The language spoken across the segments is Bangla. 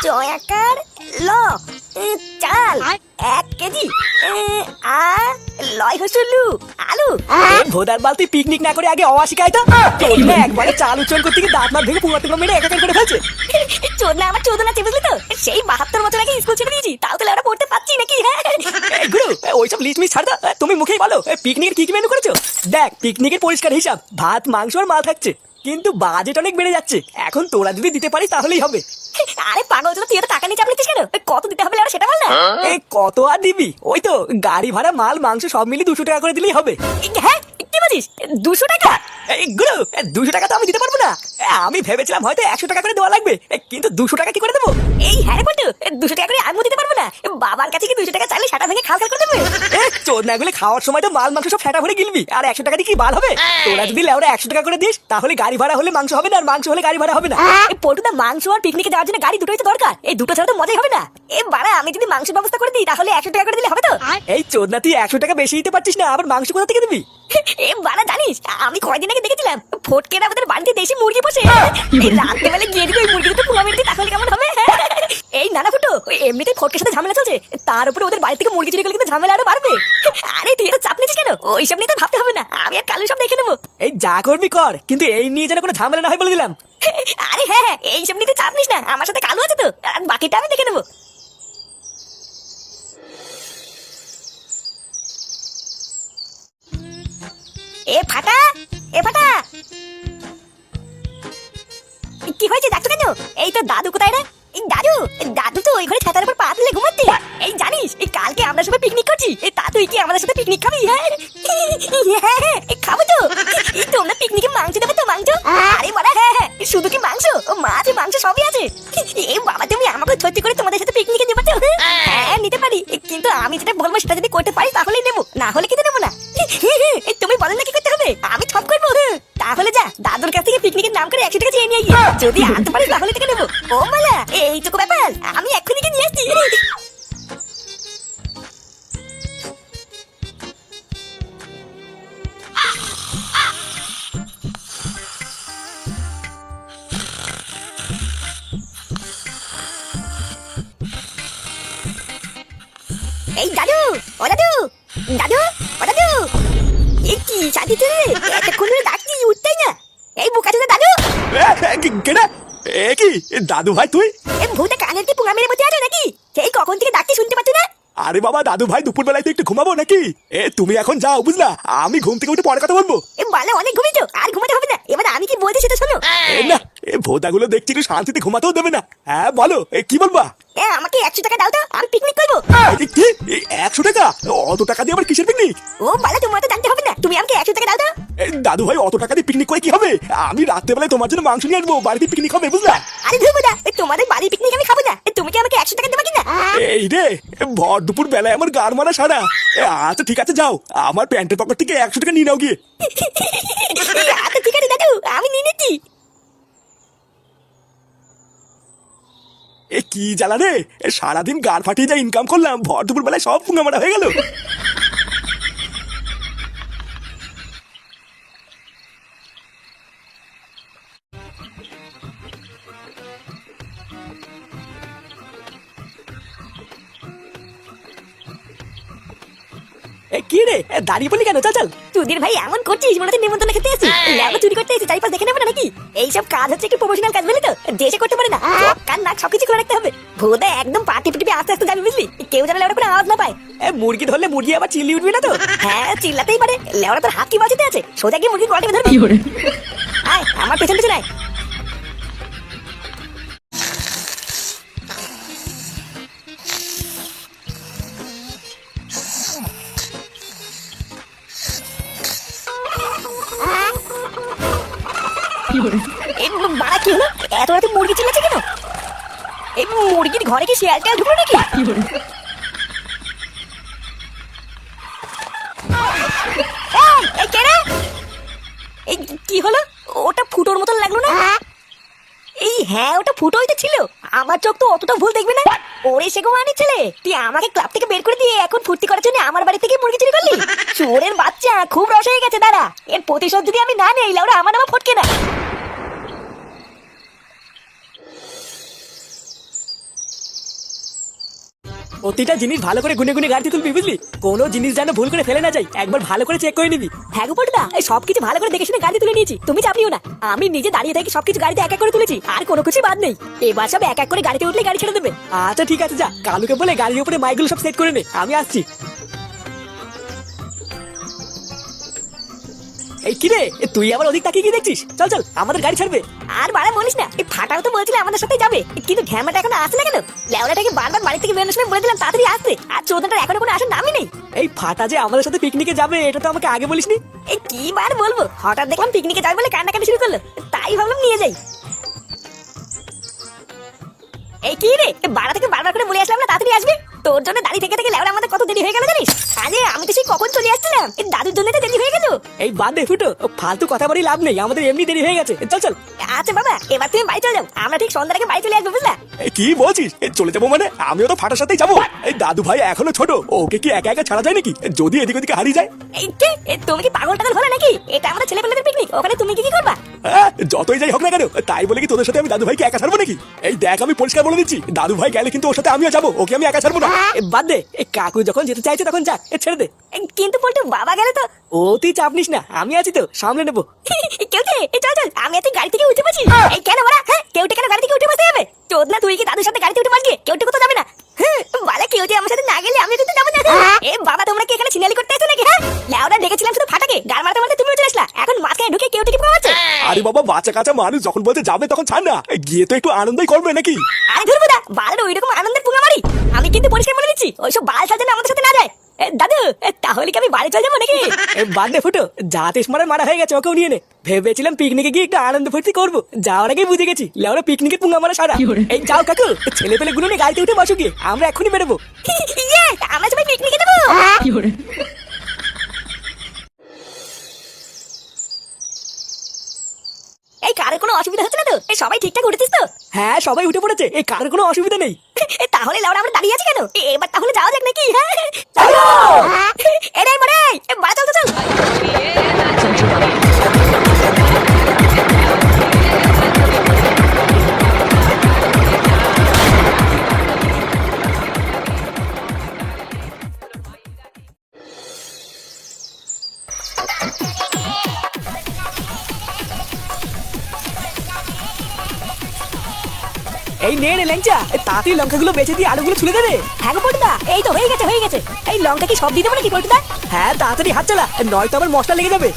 জয়াকার ল চাল 1 কেজি আর লয় হসুলু আলু। ভোদার বালতি পিকনিক না করে আগে অশিকায় তো একবারে চাল উচ্চারণ করতে গিয়ে দাঁত মার ভেঙে পুরো টুকরো মেরে একাকার করে ফেলছে। চোদনা আমার চোদনা আছে বুঝলি তো, সেই 72 বছর আগে স্কুল ছেড়ে দিয়েছি, তাও তো ওরা পড়তে পারছি নাকি? হ্যাঁ গুরু ওইসব লিস্ট মিস ছাড় দাও, তুমি মুখেই বলো পিকনিকের কি কি মেনু করেছো। দেখ পিকনিকের পরিষ্কার হিসাব ভাত মাংস আর মাল থাকছে, কিন্তু বাজেট অনেক বেড়ে যাচ্ছে। এখন তোরা যদি দিতে পারিস তাহলেই হবে। আরে পাগল চলো, তুই তো টাকা নিয়ে চাপ নিচ্ছিস কেন? কত দিতে হবে সেটা বল না। কত আর দিবি, ওই তো গাড়ি ভাড়া মাল মাংস সব মিলিয়ে 200 টাকা করে দিলেই হবে। হ্যাঁ কি বলিস, 200 টাকা? গুরু 200 টাকা তো আমি দিতে পারবো না। আমি ভেবেছিলাম হয়তো 100 টাকা করে দেওয়া লাগবে, কিন্তু 200 টাকা কি করে দেবো? এই হ্যাঁ বলতো 200 টাকা করে আমিও দিতে পারবো না। বাবার কাছে কি 200 টাকা চাইলে সেটা ভেঙে খাল খাল করে দেবে? চোদনাগুলো খাওয়ার সময় তো মাল মাংস সব ফেটা ভরে গিলবি, আর 100 টাকা দিয়ে কি বাল হবে? তোরা যদি লেওরা 100 টাকা করে দিস তাহলে গাড়ি ভাড়া হলে মাংস হবে না, আর মাংস হলে গাড়ি ভাড়া হবে না। পটুদা মাংস আর পিকনিকে যাওয়ার জন্য গাড়ি দুটোই তো দরকার, এই দুটো ছাড়া তো মজাই হবে না। বাড়া আমি যদি মাংসের ব্যবস্থা করে দিই তাহলে 100 টাকা করে দিলে হবে তো? এই চোদনা তুই 100 টাকা বেশি দিতে পারছিস না, আবার মাংস কোথা থেকে দিবি? বাড়া জানিস আমি কয়দিন আগে দেখেছিলাম ফটকেরা আমাদের বাড়িতে দেশি মুরগি বসে, রাত্রেবেলা গিয়ে দিবি ওই মুরগিটা পুরো মেরে দিই, তাহলে কেমন হবে? এই নানা ফুটো এমনিতেই ফটকের সাথে ঝামেলা চলছে, তার উপরে ওদের বাড়ি থেকে মুরগি চুরি করলে কিন্তু ঝামেলা আরো বাড়বে। আরে তুই এটা চাপ নিচ্ছিস কেন? ওইসব নিয়ে তো ভাবতে হবে না, আমি আর কালু সব দেখে নেবো। এই যা করবি কর, কিন্তু এই নিয়ে যেন কোনো ঝামেলা না হয় বলে দিলাম। আরে হ্যাঁ এইসব নিয়ে চাপ নিস না, আমার সাথে কালু আছে তো, আর বাকিটা আমি দেখে নেবো। এ ফাটা, এ ফাটা, কি হয়েছে ডাকছো কেন? এই তো দাদু কোথায় রে? এই দাদু, দাদু তো ওই ঘরে ছাতার উপর পা তুলে ঘুমাচ্ছে। এই জানিস এই কালকে আমরা সবাই পিকনিক করছি, এই তা তুই কি আমাদের সাথে পিকনিক খাবি? হ্যাঁ হ্যাঁ খাবো তো। এই তোমরা পিকনিকে মাংস দেবে তো? মাংস? আরে বড়া হ্যাঁ হ্যাঁ, শুধু কি মাংস, মাছ মাংস সবই আছে। এই বাবা তুমি আমাকে সত্যি করে তোমাদের সাথে পিকনিকে নেবে তো? হ্যাঁ নিতে পারি, কিন্তু আমি যেটা বলবো সেটা যদি করতে পারি তাহলেই নেবো, না হলে কিন্তু নেবো না। তুমি বলো না কি করতে হবে, আমি সব করবো। তাহলে যা দাদুর কাছ থেকে পিকনিকের নাম করে 100 টাকা চেয়ে নিয়ে গিয়ে যদি আনতে পারিস তাহলে থেকে নেবো। ও মালা এইটুকু ব্যাপার, আমি এক্ষুনি নিয়ে আসছি। এই দাদু, ও দাদু, দাদু, ও দাদু, এই কি চাঁদিতে রে? এতক্ষণ ধরে ডাকছি উঠতেই না। এই বুকা চোদা দাদু। কেডা? এ কি দাদু ভাই তুই? এই ভূতে কানের কি পুঙ্গা মেরে মধ্যে আছো নাকি? সেই কখন থেকে ডাকছি শুনতে পাচ্ছ না? আরে বাবা দাদু ভাই দুপুর বেলায় তো একটু ঘুমাবো নাকি? তুমি এখন যাও বুঝলা, আমি ঘুম থেকে উঠে পরে কথা বলবো। বালে অনেক ঘুমিয়েছো, আর ঘুমাতে হবে না। এবার আমি কি বলছি সেটা শোনো। না ভোদাগুলো দেখছি একটু শান্তিতে ঘুমাতেও দেবে না। হ্যাঁ বলো কি বলবা? আমাকে 100 টাকা দাও তো, আমি পিকনিক করবো। কি 100 টাকা? অত টাকা দিয়ে আবার কিসের পিকনিক? ও বালে তোমার তো জানতে হবে না, তুমি আমাকে 100 টাকা দাও তো। দাদু ভাই অত টাকা দিয়ে পিকনিক করে কি হবে? আমি রাত্রেবেলায় তোমার জন্য মাংস নিয়ে আসবো, বাড়িতে পিকনিক হবে বুঝলা। আরে ধুমুদা, তোমাদের বাড়ির পিকনিক আমি খাবো না। তুমি কি আমাকে 100 টাকা দেবা কিনা? এই রে ভর দুপুর বেলায় আমার গার মারা সারা। আচ্ছা ঠিক আছে যাও, আমার প্যান্টের পকেট থেকে 100 টাকা নিয়ে নাও গিয়ে। আচ্ছা ঠিক আছে দাদু, আমি নিয়ে নিচ্ছি। কি জ্বালা রে, সারাদিন গার ফাটিয়ে যা ইনকাম করলাম, ভর দুপুর বেলায় সব পুঙ্গা মারা হয়ে গেল। কি রে দাঁড়িয়ে পড়লি কেন? চল চল। সুধীর ভাই এমন করছিস মনে হচ্ছে নিমন্ত্রণ খেতে এসেছিস। ল্যাবও চুরি করতে এসেছিস, চারিপাশ দেখে নেবে না নাকি? এইসব কাজ হচ্ছে একটু প্রফেশনাল কাজ বুঝলি তো, দেশে করতে পারে না। কান নাক সবকিছু খুলে রাখতে হবে। ভোদা একদম পাটি পিটি আস্তে আস্তে যাবি বুঝলি, কেউ যেন লেওড়া করে আওয়াজ না পায়। মুরগি ধরলে মুরগি আবার চিল্লি উঠবি না তো? হ্যাঁ চিল্লাতেই পারে, লেওড়া তোর হাত কি বাঁচিতে আছে? সোজা গিয়ে মুরগি গলা টিপে ধরবি। আয় আমার পেছন পেছন আয়। বাড়া কি হলো? এত রাতে মুরগি চিল্লাচ্ছে কেন? এই মুরগির ঘরে কি শিয়াল টিয়াল ঢুকলো নাকি? এই কে রে? এই কি হলো? ওটা ফুটোর মতন লাগলো না? এই হ্যাঁ ওটা ফুটোই তো ছিল, আমার চোখ তো অতটা ভুল দেখবে না। ওরে সেগো মানে ছেলে, তুই আমাকে ক্লাব থেকে বের করে দিয়ে এখন ফুর্তি করার জন্য আমার বাড়ি থেকে মুরগি চুরি করলি? চোরের বাচ্চা, খুব রস হয়ে গেছে। দাঁড়া, এর প্রতিশোধ যদি আমি না নেই লাউরা আমার নামে ফটকে না। প্রতিটা জিনিস ভালো করে গুনে গুনে গাড়িতে তুলবি, বুঝলি? কোনো জিনিস যেন ভুল করে ফেলে না যায়, একবার ভালো করে চেক করে নিবি। হ্যাঁ গো পল্টুদা, এই সবকিছু ভালো করে দেখে শুনে গাড়ি তুলে নিয়েছি, তুমি চাপিও না। আমি নিজে দাঁড়িয়ে থেকে সবকিছু গাড়িতে এক এক করে তুলেছি, আর কোনো কিছু বাদ নেই। এবার সব এক এক করে গাড়িতে উঠলে গাড়ি ছেড়ে দেবে। আচ্ছা ঠিক আছে, যা কালুকে বলে গাড়ির উপরে মাইকগুলো সব সেট করে নে, আমি আসছি। এই কিরে, তুই আবার ওদিক তাকিয়ে কি দেখছিস? চল চল, আমাদের গাড়ি ছাড়বে। আর বাড়া বলিস না, এই ফাটাও তো বলছিল আমাদের সাথে যাবে, কিন্তু ঢ্যামাটা এখন আসে না কেন? লেওড়াটাকে বারবার বাড়ি থেকে বেরোনোর সময় বলে দিলাম তাড়াতাড়ি আসতে, আর চোদনাটার এখনো কোনো আসার নামই নেই। এই ফাটা যে আমাদের সাথে পিকনিকে যাবে, এটা তো আমাকে আগে বলিসনি। এই কি বার বলবো, হঠাৎ দেখলাম পিকনিকে যাবে বলে কান্নাকাটি শুরু করলো, তাই ভাবলাম নিয়ে যাই। এই কি রে, বাড়া থেকে বারবার করে বলে আসলাম না তাড়াতাড়ি আসবি, তোর জন্য দাঁড়িয়ে থেকে থেকে লেওড়া আমাদের কত দেরি হয়ে গেল জানিস? আরে আমি তো সেই কখন চলে আসছিলাম, এই দাদুর জন্য তো দেরি হয়ে গেল। এই বাদে ফুটো, ফালতু কথা বলি লাভ নেই, আমাদের এমনি দেরি হয়ে গেছে, চল চল। আচ্ছা বাবা, এবার তুমি বাড়ি চলে যাও, আমরা ঠিক সন্ধ্যার আগে বাড়ি চলে আসবো, বুঝলা? এই কি বলছিস? এই চলে যাবো মানে? আমিও তো ফাটার সাথেই যাবো। এই দাদু ভাই এখনো ছোট, ওকে কি একা একা ছাড়া যায় নাকি? যদি এদিক ওদিকে হারিয়ে যায়? এই কে, তুমি কি পাগল টাগল হলে নাকি? এটা আমাদের ছেলেপেলেদের পিকনিক, ওখানে তুমি কি করবা? হ্যাঁ, যতই যাই হোক না কেন, তাই বলে কি তোদের সাথে আমি দাদু ভাইকে একা ছাড়বো নাকি? এই দেখ, আমি পরিষ্কার বলে দিচ্ছি, দাদু ভাই গেলে কিন্তু ওর সাথে আমিও যাবো, ওকে আমি একা ছাড়বো না। বাদ দে, এই কাকু যখন যেতে চাইছে তখন যাক, ছেড়ে দে। কিন্তু পল্টু বাবা গেলে তো? ও তুই চাপ নিস না, আমি আছি তো, সামলে নেবো। কেউ চল চল, আমি এত গাড়ি থেকে উঠে বসি। এই কেন বড়া, হ্যাঁ কেউটা কেন গাড়ি থেকে উঠে বসতে যাবে? চোদনা, তুই কি দাদুর সাথে গাড়িতে উঠে বসবি? কেউটা কোথাও যাবে না। বালা কেউ যে আমার সাথে না গেলে আমি কিন্তু যাবো না। এ বাবা, তোমরা কি এখানে সিনালি করতে আসছো নাকি? হ্যাঁ, লেওড়া ডেকেছিলাম শুধু ফাটাকে, গার মারতে মারতে তুমি চলে আসলা, এখন মাঝখানে ঢুকে কেউ টিকে পাচ্ছে। আরে বাবা, বাচ্চা কাচ্চা মানুষ যখন বলতে যাবে তখন ছাড় না, গিয়ে তো একটু আনন্দই করবে নাকি? আরে ধরবো দা, বালের ওইরকম আনন্দের পুঙ্গা মারি? আমি কিন্তু পরিষ্কার বলে দিচ্ছি, ওইসব বাল সাজানো আমাদের সাথে না যায়। দাদু, তাহলে কি আমি বাড়ি চলে যাবো নাকি? বাদ দে ফুটো, যা তেস মারার মারা হয়ে গেছে, ওকেও নিয়ে নে। ভেবেছিলাম পিকনিকে গিয়ে একটু আনন্দ ফুর্তি করবো, যাওয়ার আগেই বুঝে গেছি লেওরা পিকনিকের পুঙ্গা মারা সারা। এই যাও কাকু, ছেলে পেলে গুলো নিয়ে গাড়িতে উঠে বসো গিয়ে, আমরা এক্ষুনি বেরোবো। ইয়ে, আমরা সবাই পিকনিকে যাবো। এই কারের কোনো অসুবিধা হচ্ছে না তো? এই সবাই ঠিকঠাক উঠেছিস তো? হ্যাঁ, সবাই উঠে পড়েছে, এই কারোর কোনো অসুবিধা নেই। তাহলে লাউড়া আমরা দাঁড়িয়ে আছি কেন? এবার তাহলে যাওয়া যাক নাকি? হ্যাঁ চলো। এরে বড়ে, বাড়া চল চল। এই নে রে ল্যাংচা, তাড়াতাড়ি লঙ্কাগুলো বেঁচে দিয়ে আলুগুলো ছুলে দেবে। হ্যাঁ গো পল্টুদা, এই তো হয়ে গেছে হয়ে গেছে। এই লঙ্কা কি সব দিয়ে দেবো নাকি পল্টুদা? হ্যাঁ, তাড়াতাড়ি হাত চালা, নয়তো আবার মশলা লেগে যাবে।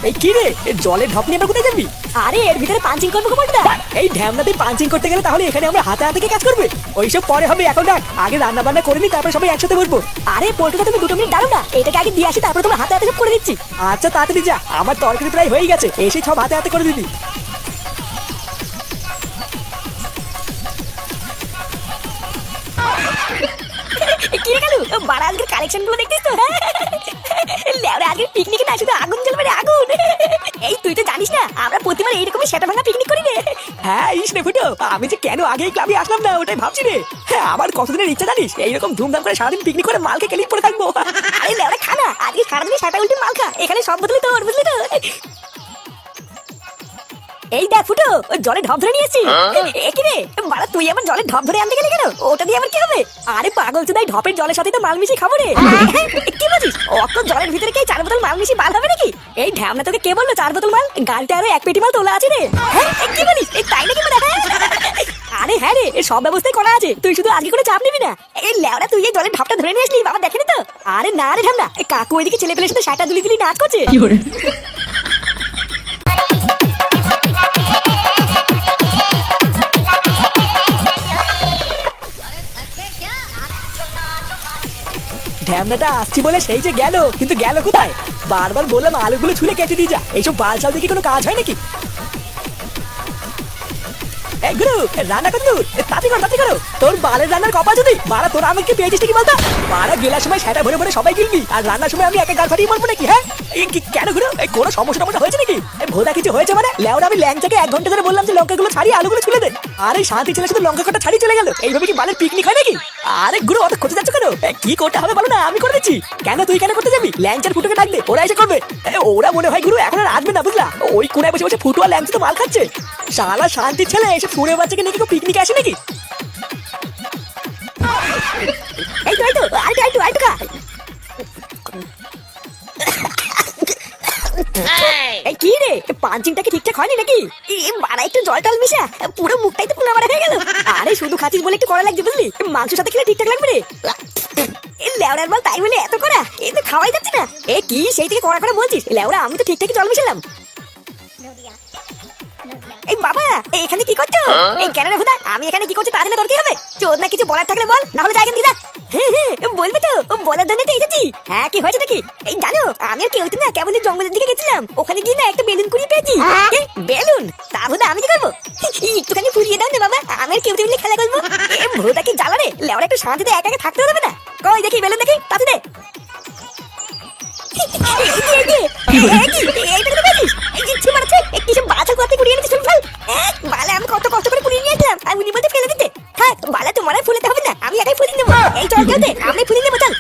এই কি রে, জলের ঢপ নিয়ে আমরা কোথায় যাবি? আরে এর ভিতরে পাঞ্চিং করবো গো পল্টুদা। এই ঢ্যামনাতে পাঞ্চিং করতে গেলে তাহলে এখানে আমরা হাতে হাতে কাজ করবে? ওইসব পরে হবে, এখন ডাক, আগে রান্না বান্না করে নি, তারপরে সবাই একসাথে বসবো। আরে পল্টুদা, তুমি 2 মিনিট দাঁড়াও না, এটাকে আগে দিয়ে আসি, তারপরে তোমার হাতে হাতে সব করে দিচ্ছি। আচ্ছা তাড়াতাড়ি যা, আমার তরকারি প্রায় হয়ে গেছে, এসে সব হাতে হাতে করে দিবি। কি রে কালু, বাড়া আজকের কালেকশন গুলো দেখছিস তো? লেওরা আজকে পিকনিকে না শুধু আগুন জ্বলবে রে, আগুন। এই তুই তো জানিস না, আমরা প্রতিবার এইরকমই সেটা ভাঙা পিকনিক করি রে। হ্যাঁ ইস রে ফুটো, আমি যে কেন আগে এই ক্লাবে আসলাম না ওটাই ভাবছি রে। হ্যাঁ, আমার কতদিনের ইচ্ছা জানিস, এইরকম ধুমধাম করে সারাদিন পিকনিক করে মালকে কেলিপ পরে থাকবো। আরে লেওরা খানা, আজকে সারাদিন সাটা উল্টে মাল খা, এখানে সব বদলে তোর, বুঝলি তো? এই দেখ ফুটো, ওই জলে ঢপ ধরে নিয়েছি। কি রে বাড়া, তুই আবার জলে ঢপ ধরে আনতে গেলি কেন? ওটা দিয়ে আবার কি হবে? আরে পাগল চুদাই, ঢপের জলের সাথে তো মাল মিশিয়ে খাবো রে। কি বলছিস? অত জলের ভিতরে কি 4 বোতল মাল মিশিয়ে বাল হবে নাকি? এই ঢ্যামনা তোকে কে বললো 4 বোতল মাল? গাড়িতে আরো 1 পেটি মাল তোলা আছে রে। হ্যাঁ, কি বলিস? এই তাই নাকি মানে? আরে হ্যাঁ রে, সব ব্যবস্থাই করা আছে, তুই শুধু আজকে করে চাপ নিবি না। এই লেওরা, তুই এই জলের ঢপটা ধরে নিয়ে আসলি, বাবা দেখেনি তো? আরে না রে ঢ্যামনা, কাকু ওইদিকে ছেলে পেলের সাথে সাটা দুলি দুলি নাচ করছে। ঢ্যামনাটা আসছি বলে সেই যে গেল, কিন্তু গেল কোথায়? বারবার বললাম আলুগুলো ছুলে কেটে দিয়ে যা, এইসব বাল চাল দিয়ে কোনো কাজ হয় নাকি? এই গুরু, রান্না কর তুই, তাড়াতাড়ি করো, তোর বালের রান্নার কপা যদি বাড়া, তোরা আমাকে পেয়েছিস কি বলতো? বাড়া গেলার সময় সেটা ভরে ভরে সবাই গিলবি, আর রান্নার সময় আমি একা গাল ফাটিয়ে বলবো নাকি? হ্যাঁ, কেন গুরু কোনো সমস্যা হয়েছে নাকি? ভোদা কিছু হয়েছে মানে? লেওরা আমি ল্যাংচাকে 1 ঘন্টা ধরে বললাম যে লঙ্কাগুলো ছাড়িয়ে আলুগুলো ছুলে দে, আর এই শান্তি ছেলে শুধু লঙ্কা কটা ছাড়িয়ে চলে গেল। এইভাবে কি বালের পিকনিক হয় নাকি? আরে গুরু অত খোঁজে যাচ্ছ কেন? কি করতে হবে বলো না, আমি করে দিচ্ছি। কেন তুই কেন করতে যাবি? ল্যাংচার ফুটোকে ডাক দে, ওরা এসে করবে। ওরা মনে হয় গুরু এখন আর আসবে না বুঝলা, ওই কোনায় বসে বসে ফুটো আর ল্যাংচা তো মাল খাচ্ছে। শালা শান্তির ছেলে এসে ফুড়ে বাচ্চাকে নিয়ে কি পিকনিকে আসে নাকি? এই তো আইটু খা। এই কি রে, পাঞ্চিংটা কি ঠিকঠাক হয়নি নাকি? মারা একটু জল টল মিশা, পুরো মুখটাই তো পুঙ্গা মারা হয়ে গেল। আরে শুধু খাচ্ছিস বলে একটু করা লাগছে বুঝলি, মাংস সাথে খেলে ঠিকঠাক লাগবে রে। লেওড়ার বল তাই বলে এত করা, এই তো খাওয়াই যাচ্ছে না। এ কি সেই থেকে করা করে বলছিস? লেওড়া আমি তো ঠিকঠাকই জল মিশালাম। এই বাবা এখানে কি করছো? এই কেন রে ভুদা, আমি এখানে কি করছি তা জেনে তোর কি হবে? চোদ না কিছু বলার থাকলে বল, না হলে যাই কিন্তু যা। বলবে তো, বলার জন্য তো এসেছি। হ্যাঁ কি হয়েছে নাকি? এই জানো আমি আর কেউ না কেবল জঙ্গলের দিকে গেছিলাম, ওখানে গিয়ে না একটা বেলুন কুড়িয়ে পেয়েছি। বেলুন? তা ভুদা আমি কি করবো? একটুখানি ফুরিয়ে দাও না বাবা, আমি আর কেউ মিলে খেলা করবো। এ ভুদা কি জ্বালা রে, লেওরা একটু শান্তিতে একা একা থাকতে হবে না? কই দেখি বেলুন দেখি, তাতে দে। আমি কত কষ্ট করে কুড়িয়ে নিয়ে আসলাম, আমি নিয়ে ফেলে দিতে। হ্যাঁ বালা তোমার আর ফুলেতে হবে না, আমি একাই ফুলিয়ে নেবো। এই চল কেউ দে, আমি ফুলিয়ে নেবো চল।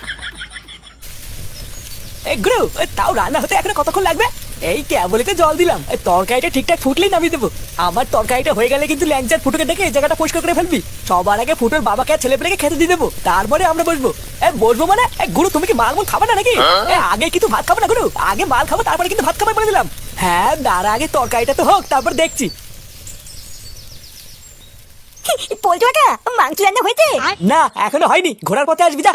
গুরু তাও রান্না হতে এখন কতক্ষণ লাগবে? এই কেবলিতে জল দিলাম, তরকারিটা ঠিকঠাক ফুটলেই নামিয়ে দেবো। আমার তরকারিটা হয়ে গেলে কিন্তু ল্যাংচার ফুটোকে ডেকে এই জায়গাটা পরিষ্কার করে ফেলবি। সবার আগে ফুটোর বাবাকে আর ছেলেপেলেকে খেতে দিয়ে দেবো, তারপরে আমরা বসবো। বসবো মানে গুরু তুমি কি মাল খাবে না নাকি? আগে কিন্তু ভাত খাবো না গুরু, আগে মাল খাবো তারপরে কিন্তু ভাত খাবার বলে দিলাম। হ্যাঁ তার আগে তরকারিটা তো হোক, তারপর দেখছি। পল্টু কাকা মাংস রান্না হয়েছে? না এখনো হয়নি, ঘোড়ার পথে আসবি যা।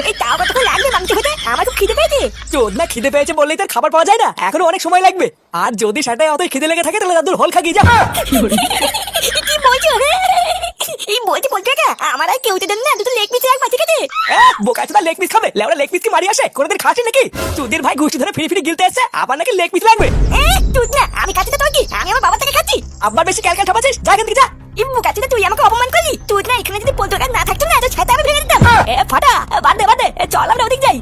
এই তাও কতক্ষণ লাগবে মাংস হতে? আমার খুব খিদে পেয়েছে। চোদ না খিদে পেয়েছে বললেই তার খাবার পাওয়া যায় না, এখনো অনেক সময় লাগবে। আর যদি সেটাই অতই খিদে লেগে থাকে তাহলে দাদুর হল খাগিয়ে যা। কি বলছো? এই বলছি পল্টু কাকা আমার আর কেউ দেন না, দুটো লেগ পিস এক বাচ্চা খেতে। বোকাচোদা লেগ পিস খাবে? লেওরা লেগ পিস কি মারি আসে? কোনোদিন খাসি নাকি? চুদির ভাই ঘুষি ধরে ফিরি ফিরি গিলতে আসছে, আবার নাকি লেগ পিস লাগবে? তুই না আমি খাচ্ছি না, তোর কি? আমি আমার বাবা থেকে খাচ্ছি। আবার বেশি ক্যালকাল ঠাপাচ্ছিস, যা এখান থেকে যা। কাচ্চিটা তুই আমাকে অপমান করলি। তুই না এখানে যদি পল্টু কাকা না থাকতো না, তো ছাতা আমি ভেঙে দিতাম। ফাটা বাদ দে, চল আমরা ওদিক যাই।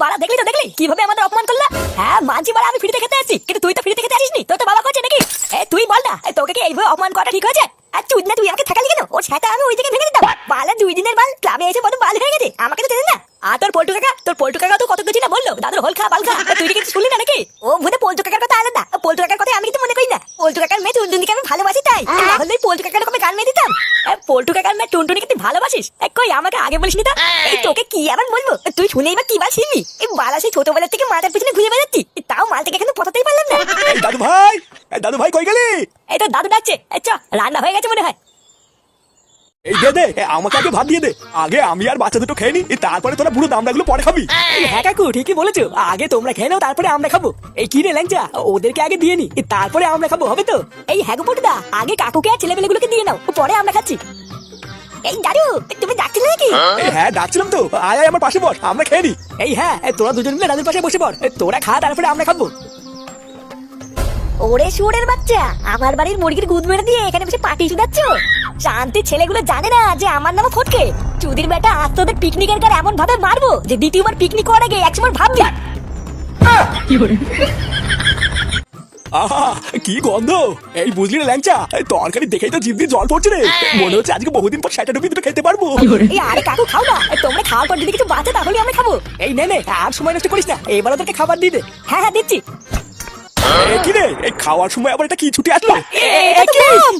বাড়া দেখলি কিভাবে আমাদের অপমান করলা? হ্যাঁ মানছি বাড়া, আমি ফ্রিতে খেতে আসছি, কিন্তু তুই তো ফ্রিতে খেতে আসিস নি, তোর তো বাবা করছে নাকি? তুই বল না, তোকে কি এইভাবে অপমান করা ঠিক হয়েছে? আর চুদ না তুই আমাকে থাকালি কেন? ও ছাতা আমি ওই দিকে ভেঙে দিতাম। বালা 2 দিনের বাল ক্লাবে এসে বড় বাল হয়ে গেছে, আমাকে তো চেনেন না। আর তোর পল্টু কাকা তো কত কিছু না বললো, দাদুর হল খা বাল খা, তুই কি কিছু শুনলি না নাকি? ও ভুদে পল্টু কাকার কথা আলাদা, পল্টু কাকার কথা আমি কিছু মনে করি না। পল্টু কাকার মেয়ে টুনটুনিকে আমি ভালোবাসি তাই, নাহলে পল্টু কাকার কবে গান মেয়ে দিতাম। পল্টু কাকার মেয়ে টুনটুনিকে তুই ভালোবাসিস? কই আমাকে আগে বলিসনি তো। এই তোকে কি আবার বলবো, তুই শুনেই বা কি বা শুনবি? এই বালা সেই ছোটবেলা থেকে মাথার পিছনে ঘুরে বেড়াচ্ছি, তাও মালটাকে এখানে পটাতেই পারলাম না। দাদু ভাই কই গেলি? এই তো দাদু ডাকছে, চ রান্না হয়ে গেছে মনে হয়। এই দে আমাকে আগে ভাত দিয়ে দে, আগে আমি আর বাচ্চা দুটো খেয়ে নি, তারপরে তোরা বুড়ো দামড়াগুলো পরে খাবি। হ্যাঁ কাকু ঠিকই বলেছো, আগে তোমরা খেয়ে নাও তারপরে আমরা খাবো। এই কি রে ল্যাংচা, ওদেরকে আগে দিয়ে নি তারপরে আমরা খাবো, হবে তো? এই হ্যাঁ গো পল্টুদা, আগে কাকুকে আর ছেলেপেলেগুলোকে দিয়ে নাও, পরে আমরা খাচ্ছি। এই দাদু তুমি ডাকছিলে নাকি? হ্যাঁ ডাকছিলাম তো, আয় আমার পাশে বস, আমরা খেয়ে নি। এই হ্যাঁ তোরা দুজন মিলে দাদুর পাশে বসে পড়, তোরা খা তারপরে আমরা খাবো। ওরে শুয়োরের বাচ্চা, আমার বাড়ির মুরগির গুদ মেরে দিয়ে এখানে বসে পার্টি শুধাচ্ছ? শান্তি ছেলেগুলো জানে না যে আমার নাম ফটকে। চুদির বেটা আজ তোদের পিকনিকের গার এমন ভাবে মারবো যে দ্বিতীয়বার পিকনিক করার আগে একসময় ভাববি। আহা কি গন্ধ! এই বুঝলি রে ল্যাংচা, তরকারি দেখেই তো জিভ দিয়ে জল পড়ছে রে, মনে হচ্ছে আজকে বহুদিন পর সেটা ডুবি দুটো খেতে পারবো। এই আরে কাকু খাও না, তোমরা খাওয়ার পর যদি কিছু বাঁচে তাহলে আমরা খাবো। এই নে আর সময় নষ্ট করিস না, এবার ওদেরকে খাবার দিয়ে দে। হ্যাঁ দিচ্ছি। কি রে, এই খাওয়ার সময় আবার এটা কি ছুটে আসলো? এটা তো বম।